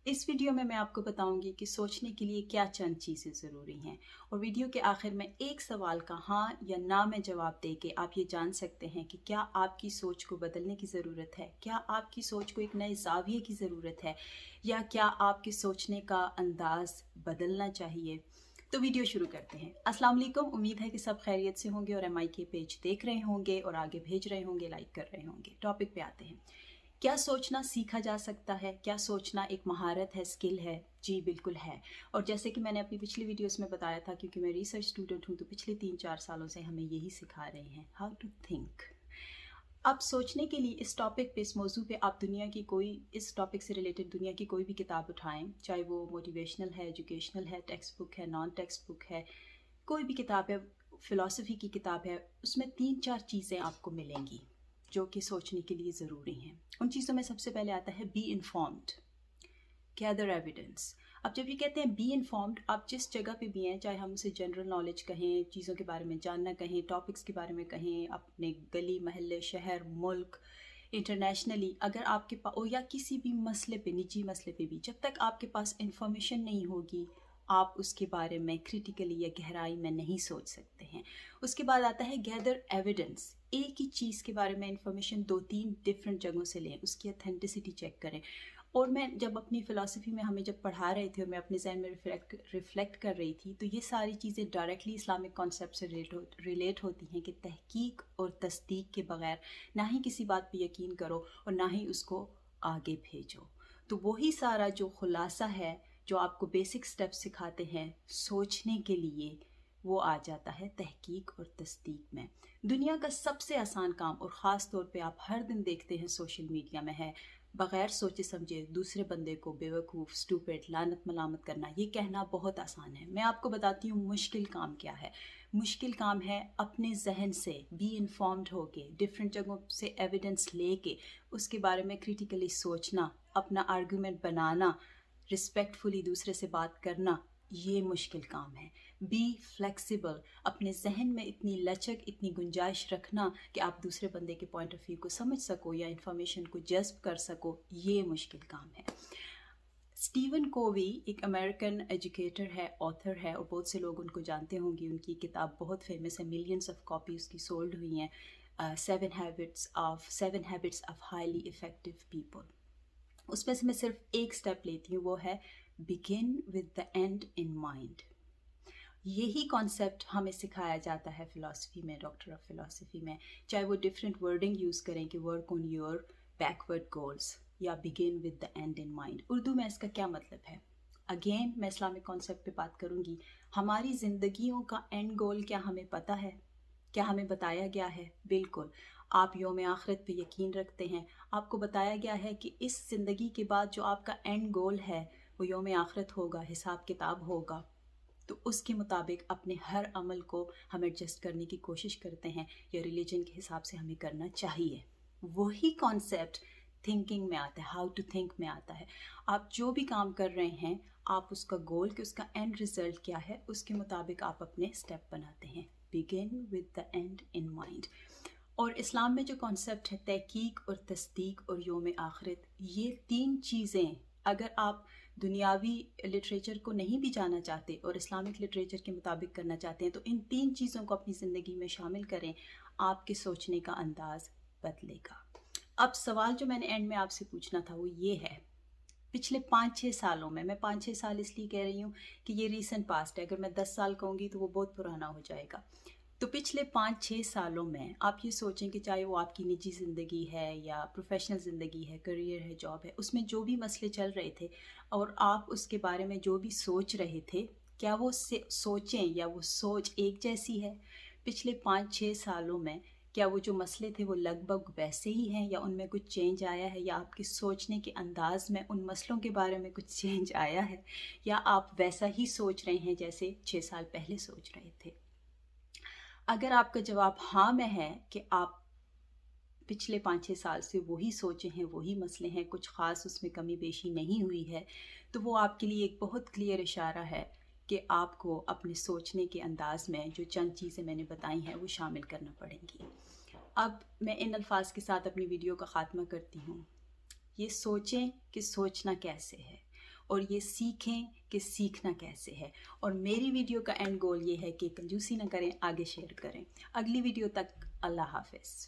इस वीडियो में मैं आपको बताऊंगी कि सोचने के लिए क्या चंद चीज़ें ज़रूरी हैं, और वीडियो के आखिर में एक सवाल का हाँ या ना में जवाब देके आप ये जान सकते हैं कि क्या आपकी सोच को बदलने की ज़रूरत है, क्या आपकी सोच को एक नए ज़ाविये की ज़रूरत है, या क्या आपके सोचने का अंदाज़ बदलना चाहिए। तो वीडियो शुरू करते हैं। अस्सलाम वालेकुम, उम्मीद है कि सब खैरियत से होंगे और एमआई के पेज देख रहे होंगे और आगे भेज रहे होंगे, लाइक कर रहे होंगे। टॉपिक पे आते हैं। क्या सोचना सीखा जा सकता है? क्या सोचना एक महारत है, स्किल है? जी बिल्कुल है। और जैसे कि मैंने अपनी पिछली वीडियोस में बताया था, क्योंकि मैं रिसर्च स्टूडेंट हूँ, तो पिछले 3-4 सालों से हमें यही सिखा रहे हैं, हाउ टू थिंक। अब सोचने के लिए इस टॉपिक पे, इस मौजू पे आप दुनिया की कोई, इस टॉपिक से रिलेटेड दुनिया की कोई भी किताब उठाएं, चाहे वो मोटिवेशनल है, एजुकेशनल है, टेक्स्ट बुक है, नॉन टेक्स्ट बुक है, कोई भी किताब है, फ़िलासफ़ी की किताब है, उसमें 3-4 चीज़ें आपको मिलेंगी जो कि सोचने के लिए ज़रूरी हैं। उन चीज़ों में सबसे पहले आता है बी इन्फॉर्म्ड, गैदर एविडेंस। अब जब ये कहते हैं बी इन्फॉर्म्ड, आप जिस जगह पे भी हैं, चाहे हम उसे जनरल नॉलेज कहें, चीज़ों के बारे में जानना कहें, टॉपिक्स के बारे में कहें, अपने गली महल्ले, शहर, मुल्क, इंटरनेशनली, अगर आपके पास या किसी भी मसले पे, निजी मसले पे भी, जब तक आपके पास इंफॉर्मेशन नहीं होगी, आप उसके बारे में क्रिटिकली या गहराई में नहीं सोच सकते हैं। उसके बाद आता है गैदर एविडेंस। एक ही चीज़ के बारे में इंफॉर्मेशन 2-3 डिफरेंट जगहों से लें, उसकी अथेंटिसिटी चेक करें। और मैं जब अपनी फ़िलासफ़ी में हमें जब पढ़ा रहे थे और मैं अपने ज़हन में रिफ़्लेक्ट कर रही थी, तो ये सारी चीज़ें डायरेक्टली इस्लामिक कॉन्सेप्ट से रिलेट होती हैं कि तहकीक और तस्दीक के बग़ैर ना ही किसी बात पे यकीन करो और ना ही उसको आगे भेजो। तो वही सारा जो ख़ुलासा है, जो आपको बेसिक स्टेप्स सिखाते हैं सोचने के लिए, वो आ जाता है तहकीक और तस्दीक में। दुनिया का सबसे आसान काम, और ख़ास तौर पे आप हर दिन देखते हैं सोशल मीडिया में, है बग़ैर सोचे समझे दूसरे बंदे को बेवकूफ़, स्टूपिड, लानत मलामत करना। ये कहना बहुत आसान है, मैं आपको बताती हूँ मुश्किल काम क्या है। मुश्किल काम है अपने जहन से बी इन्फॉर्म्ड होके, डिफरेंट जगहों से एविडेंस लेके, उसके बारे में क्रिटिकली सोचना, अपना आर्गूमेंट बनाना, रिस्पेक्टफुली दूसरे से बात करना। ये मुश्किल काम है। बी फ्लेक्सिबल, अपने जहन में इतनी लचक, इतनी गुंजाइश रखना कि आप दूसरे बंदे के पॉइंट ऑफ व्यू को समझ सको या इंफॉर्मेशन को जज्ब कर सको। ये मुश्किल काम है। स्टीवन कोवी एक अमेरिकन एजुकेटर है, ऑथर है, और बहुत से लोग उनको जानते होंगे। उनकी किताब बहुत फेमस है, मिलियंस ऑफ कॉपी उसकी सोल्ड हुई हैं, 7 habits of highly effective people. उसमें से मैं सिर्फ एक स्टेप लेती हूँ, वो है begin with the end in mind. यही कॉन्सेप्ट हमें सिखाया जाता है फ़िलासफ़ी में, डॉक्टर ऑफ फ़िलासफ़ी में, चाहे वो डिफरेंट वर्डिंग यूज़ करें कि work on your backward goals या begin with the end in mind. Urdu में इसका क्या मतलब है? अगेन मैं इस्लामिक कॉन्सेप्ट पे बात करूँगी। हमारी ज़िंदगियों का एंड गोल क्या हमें पता है? क्या हमें बताया गया है? बिल्कुल। आप यौम आखिरत पे यकीन रखते हैं, आपको बताया गया है कि इस ज़िंदगी के बाद जो आपका एंड गोल है वो यौम आखिरत होगा, हिसाब किताब होगा। तो उसके मुताबिक अपने हर अमल को हम एडजस्ट करने की कोशिश करते हैं, या रिलीजन के हिसाब से हमें करना चाहिए। वही कॉन्सेप्ट थिंकिंग में आता है, हाउ टू थिंक में आता है। आप जो भी काम कर रहे हैं, आप उसका गोल, कि उसका एंड रिजल्ट क्या है, उसके मुताबिक आप अपने स्टेप बनाते हैं। Begin with the end in mind. और इस्लाम में जो कॉन्सेप्ट है तहकीक और तस्दीक और यौम आखिरत, ये 3 चीज़ें अगर आप दुनियावी लिटरेचर को नहीं भी जाना चाहते और इस्लामिक लिटरेचर के मुताबिक करना चाहते हैं, तो इन 3 चीज़ों को अपनी ज़िंदगी में शामिल करें, आपके सोचने का अंदाज़ बदलेगा। अब सवाल जो मैंने एंड में आपसे पूछना था वो ये है, पिछले 5-6 सालों में, मैं 5-6 साल इसलिए कह रही हूँ कि ये रीसेंट पास्ट है, अगर मैं 10 साल कहूँगी तो वो बहुत पुराना हो जाएगा। तो पिछले 5-6 सालों में आप ये सोचें कि चाहे वो आपकी निजी ज़िंदगी है या प्रोफेशनल ज़िंदगी है, करियर है, जॉब है, उसमें जो भी मसले चल रहे थे और आप उसके बारे में जो भी सोच रहे थे, क्या वो सोचें या वो सोच एक जैसी है? पिछले 5-6 सालों में क्या वो जो मसले थे वो लगभग वैसे ही हैं, या उनमें कुछ चेंज आया है, या आपके सोचने के अंदाज में उन मसलों के बारे में कुछ चेंज आया है, या आप वैसा ही सोच रहे हैं जैसे 6 साल पहले सोच रहे थे? अगर आपका जवाब हाँ में है कि आप पिछले 5-6 साल से वही सोचे हैं, वही मसले हैं, कुछ ख़ास उसमें कमी बेशी नहीं हुई है, तो वो आपके लिए एक बहुत क्लियर इशारा है कि आपको अपने सोचने के अंदाज में जो चंद चीज़ें मैंने बताई हैं वो शामिल करना पड़ेंगी। अब मैं इन अल्फाज के साथ अपनी वीडियो का ख़ात्मा करती हूँ। ये सोचें कि सोचना कैसे है, اور یہ سیکھیں کہ سیکھنا کیسے ہے. اور میری ویڈیو کا اینڈ گول یہ ہے کہ کنجوسی نہ کریں، آگے شیئر کریں. اگلی ویڈیو تک اللہ حافظ.